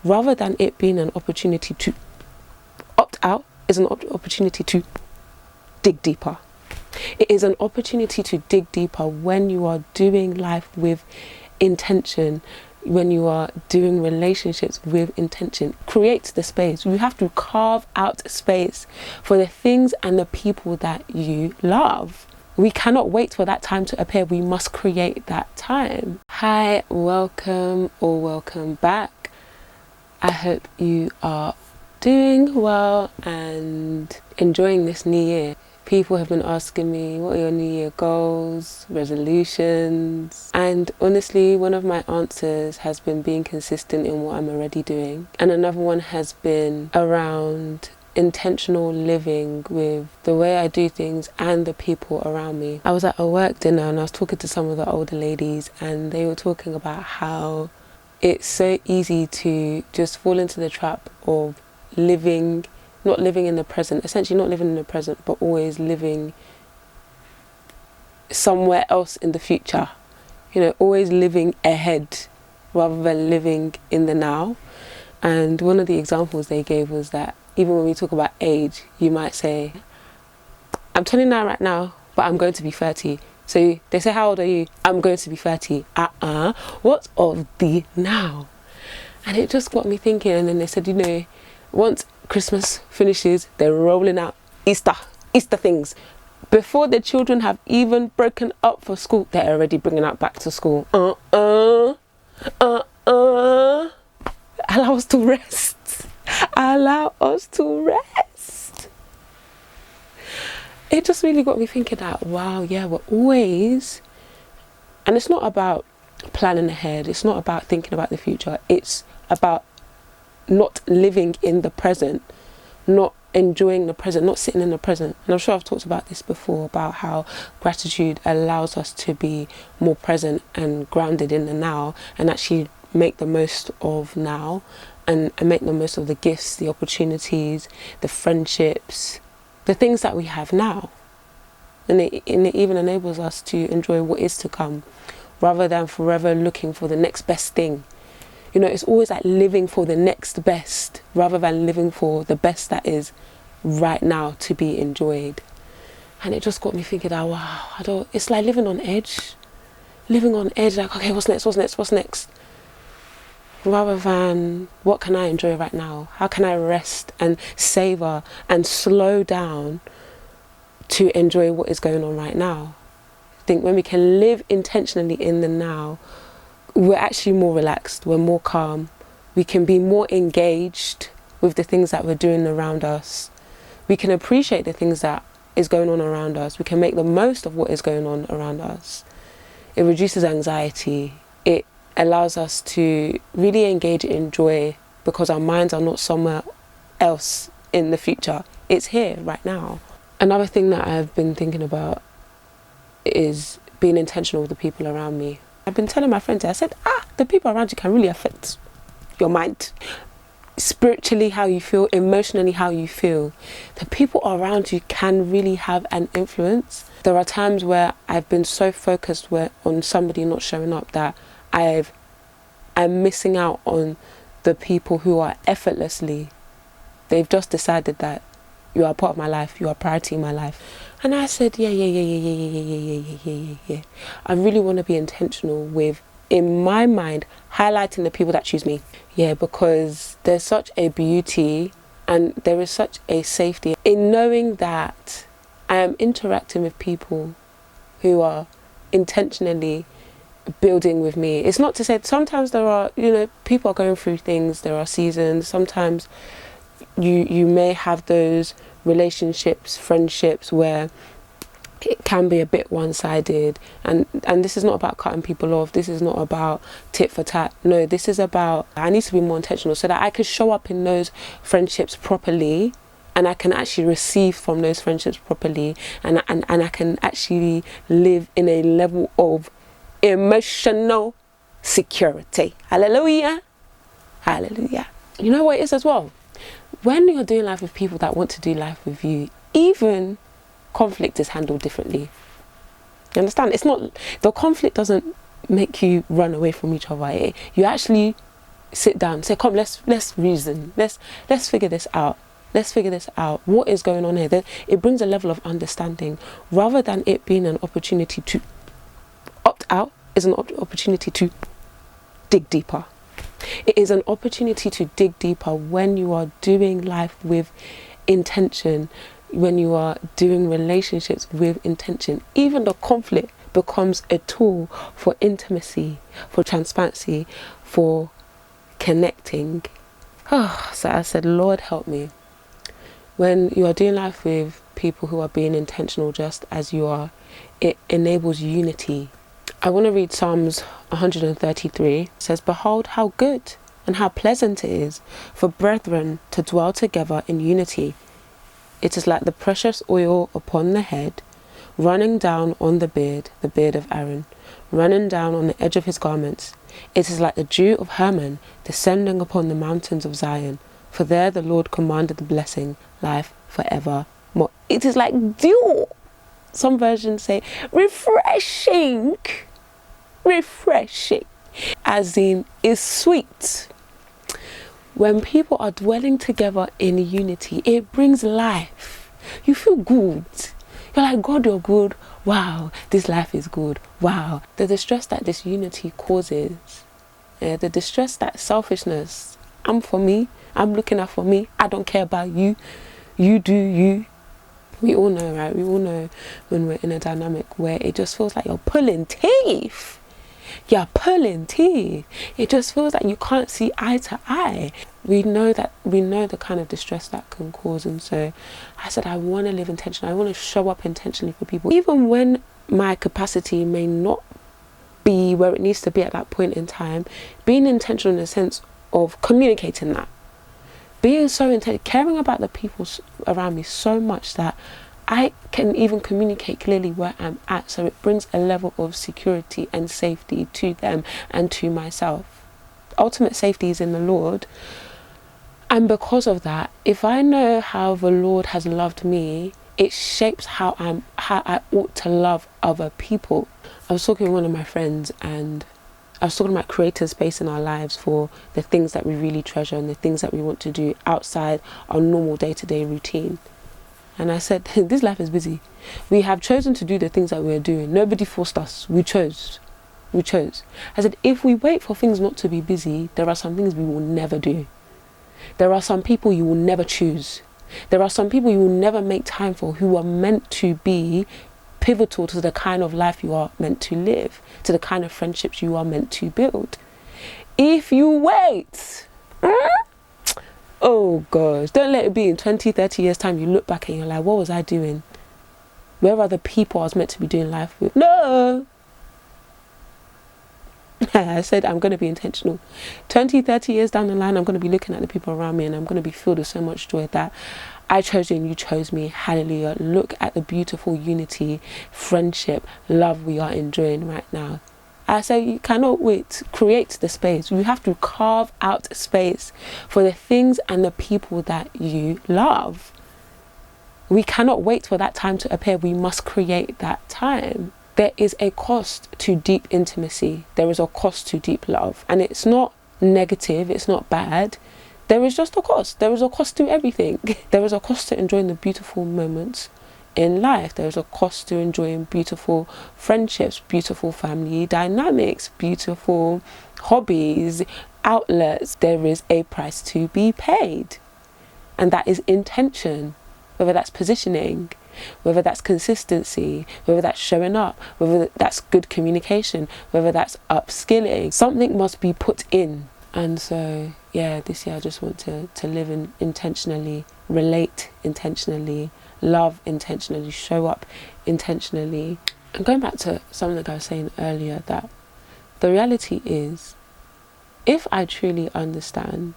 rather than it being an opportunity to opt out, is an opportunity to dig deeper. It is an opportunity to dig deeper when you are doing life with intention, when you are doing relationships with intention. Create the space. You have to carve out space for the things and the people that you love. We cannot wait for that time to appear. We must create that time. Hi, welcome or welcome back. I hope you are doing well and enjoying this new year. People have been asking me, what are your New Year goals, resolutions? And honestly, one of my answers has been being consistent in what I'm already doing. And another one has been around intentional living with the way I do things and the people around me. I was at a work dinner and I was talking to some of the older ladies, and they were talking about how it's so easy to just fall into the trap of not living in the present, essentially not living in the present, but always living somewhere else in the future. Always living ahead rather than living in the now. And one of the examples they gave was that even when we talk about age, you might say, I'm 29 right now, but I'm going to be 30. So they say, how old are you? I'm going to be 30. What of the now? And it just got me thinking. And then they said, once Christmas finishes, they're rolling out Easter things. Before the children have even broken up for school, they're already bringing out back to school. Allow us to rest. Allow us to rest. It just really got me thinking that, wow, yeah, we're always, and it's not about planning ahead. It's not about thinking about the future. It's about not living in the present, not enjoying the present, not sitting in the present. And I'm sure I've talked about this before, about how gratitude allows us to be more present and grounded in the now, and actually make the most of now, and make the most of the gifts, the opportunities, the friendships, the things that we have now. And it even enables us to enjoy what is to come, rather than forever looking for the next best thing. It's always like living for the next best rather than living for the best that is right now to be enjoyed. And it just got me thinking that, wow, it's like living on edge, like, okay, what's next? Rather than, what can I enjoy right now? How can I rest and savor and slow down to enjoy what is going on right now? I think when we can live intentionally in the now, we're actually more relaxed, we're more calm, we can be more engaged with the things that we're doing around us. We can appreciate the things that is going on around us. We can make the most of what is going on around us. It reduces anxiety. It allows us to really engage in joy because our minds are not somewhere else in the future. It's here right now. Another thing that I've been thinking about is being intentional with the people around me. I've been telling my friends, I said, the people around you can really affect your mind. Spiritually, how you feel, emotionally, how you feel. The people around you can really have an influence. There are times where I've been so focused on somebody not showing up that I'm missing out on the people who are effortlessly. They've just decided that you are part of my life, you are priority in my life. And I said, yeah. I really want to be intentional with, in my mind, highlighting the people that choose me. Yeah, because there's such a beauty and there is such a safety in knowing that I am interacting with people who are intentionally building with me. It's not to say, sometimes there are, people are going through things, there are seasons, sometimes you may have those relationships, friendships where it can be a bit one-sided, and this is not about cutting people off, this is not about tit for tat. No, this is about, I need to be more intentional so that I can show up in those friendships properly, and I can actually receive from those friendships properly, and I can actually live in a level of emotional security. Hallelujah. You know what it is as well? When you're doing life with people that want to do life with you, even conflict is handled differently. You understand? It's not, the conflict doesn't make you run away from each other. You actually sit down, say, come, let's reason, let's figure this out. Let's figure this out. What is going on here? Then it brings a level of understanding, rather than it being an opportunity to opt out. Is an opportunity to dig deeper. It is an opportunity to dig deeper when you are doing life with intention, when you are doing relationships with intention. Even the conflict becomes a tool for intimacy, for transparency, for connecting. So I said, Lord, help me. When you are doing life with people who are being intentional just as you are, it enables unity. I want to read Psalms 133. It says, behold how good and how pleasant it is for brethren to dwell together in unity. It is like the precious oil upon the head, running down on the beard of Aaron, running down on the edge of his garments. It is like the dew of Hermon descending upon the mountains of Zion. For there the Lord commanded the blessing, life forevermore. It is like dew. Some versions say refreshing. Refreshing. As in, is sweet. When people are dwelling together in unity, it brings life. You feel good. You're like, God, you're good. Wow, this life is good. Wow. The distress that this unity causes, the distress that selfishness, I'm for me, I'm looking out for me, I don't care about you, you do you. We all know, right? We all know when we're in a dynamic where it just feels like you're pulling teeth. You're pulling teeth. It just feels like you can't see eye to eye. We know the kind of distress that can cause. And so I said, I want to live intentionally. I want to show up intentionally for people. Even when my capacity may not be where it needs to be at that point in time, being intentional in the sense of communicating that. Being so intentional, caring about the people around me so much that I can even communicate clearly where I'm at, so it brings a level of security and safety to them and to myself. Ultimate safety is in the Lord, and because of that, if I know how the Lord has loved me, it shapes how I ought to love other people. I was talking with one of my friends, and I was talking about creating space in our lives for the things that we really treasure and the things that we want to do outside our normal day-to-day routine. And I said, this life is busy. We have chosen to do the things that we're doing. Nobody forced us. We chose. I said, if we wait for things not to be busy, there are some things we will never do. There are some people you will never choose. There are some people you will never make time for who are meant to be pivotal to the kind of life you are meant to live, to the kind of friendships you are meant to build. If you wait, oh gosh, don't let it be in 20, 30 years time you look back and you're like, what was I doing? Where are the people I was meant to be doing life with? No! I said I'm going to be intentional. 20, 30 years down the line, I'm going to be looking at the people around me and I'm going to be filled with so much joy that I chose you and you chose me. Hallelujah. Look at the beautiful unity, friendship, love we are enjoying right now. I say you cannot wait to create the space. You have to carve out space for the things and the people that you love. We cannot wait for that time to appear. We must create that time. There is a cost to deep intimacy. There is a cost to deep love. And it's not negative. It's not bad. There is just a cost. There is a cost to everything. There is a cost to enjoying the beautiful moments in life. There is a cost to enjoying beautiful friendships, beautiful family dynamics, beautiful hobbies, outlets. There is a price to be paid. And that is intention. Whether that's positioning, whether that's consistency, whether that's showing up, whether that's good communication, whether that's upskilling. Something must be put in. And so, yeah, this year I just want to live intentionally, relate intentionally, love intentionally, show up intentionally. And going back to something I was saying earlier, that the reality is, if I truly understand,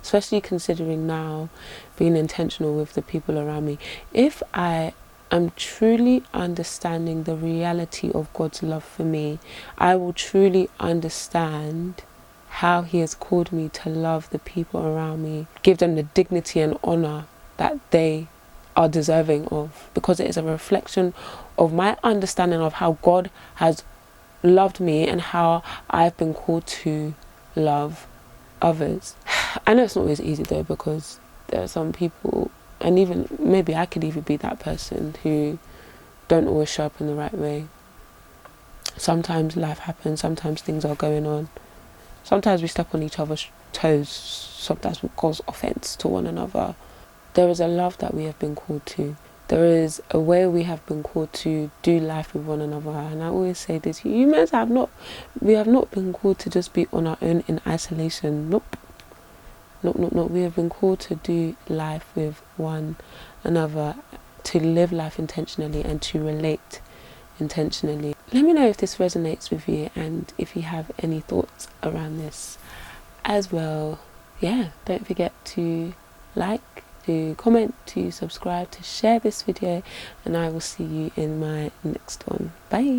especially considering now being intentional with the people around me, if I am truly understanding the reality of God's love for me, I will truly understand how He has called me to love the people around me, give them the dignity and honor that they are deserving of, because it is a reflection of my understanding of how God has loved me and how I've been called to love others. I know it's not always easy though, because there are some people, and even maybe I could even be that person, who don't always show up in the right way. Sometimes life happens, sometimes things are going on, sometimes we step on each other's toes, sometimes we cause offence to one another. There is a love that we have been called to. There is a way we have been called to do life with one another. And I always say this, humans we have not been called to just be on our own in isolation. Nope. We have been called to do life with one another, to live life intentionally and to relate intentionally. Let me know if this resonates with you, and if you have any thoughts around this as well. Yeah, don't forget to like, to comment, to subscribe, to share this video, and I will see you in my next one. Bye.